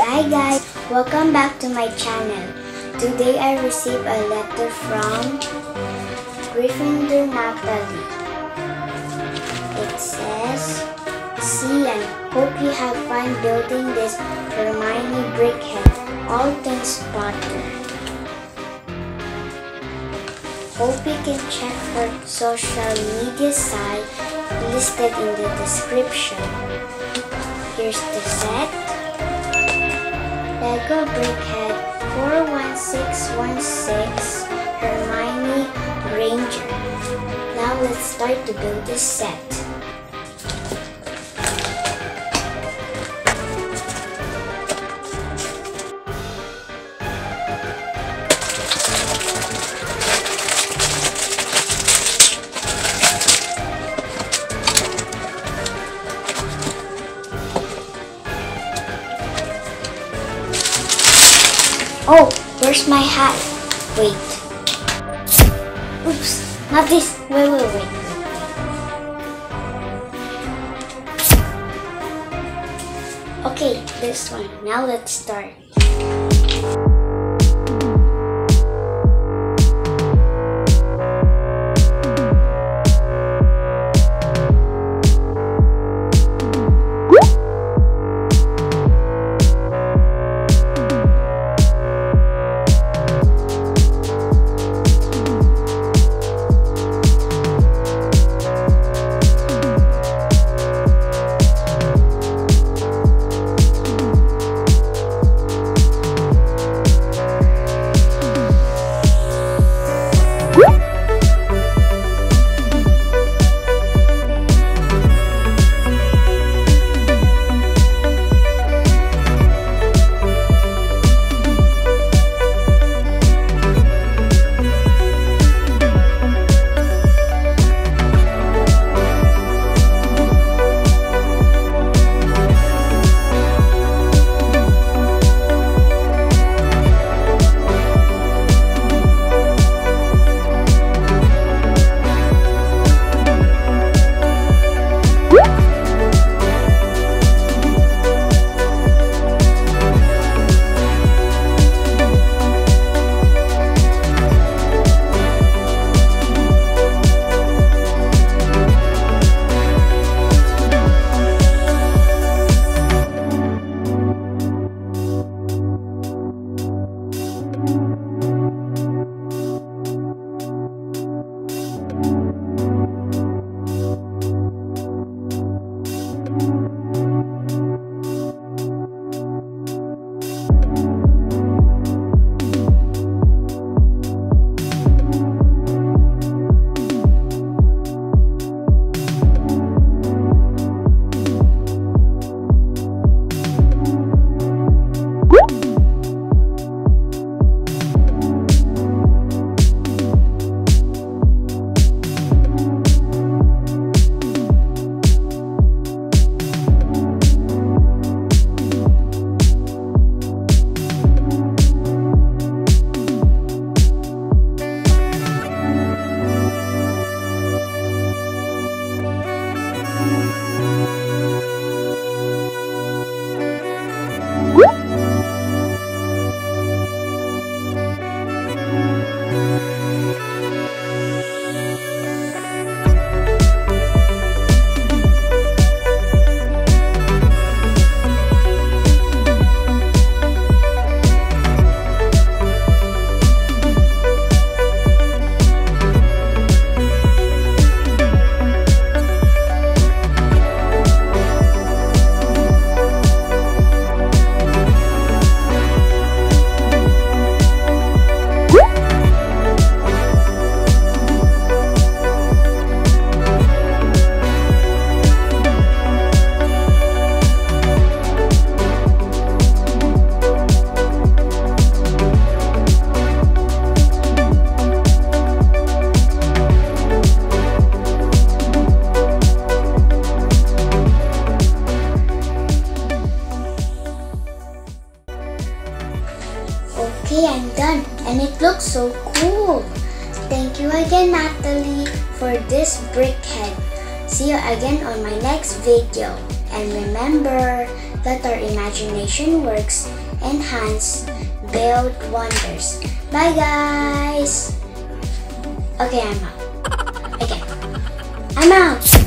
Hi guys, welcome back to my channel. Today I received a letter from Gryffindor Nathalie. It says, Xianne, hope you have fun building this Hermione Brickheadz. All things Potter. Hope you can check her social media site listed in the description. Here's the set. Lego Brickheadz 41616 Hermione Granger. Now let's start to build this set. Oh, where's my hat? Wait. Oops, not this. Wait. Okay, this one. Now let's start. Okay, I'm done and it looks so cool. Thank you again, Nathalie, for this brickhead. See you again on my next video. And remember, Let our imagination works, enhance, build wonders. Bye guys! Okay, I'm out. Okay, I'm out!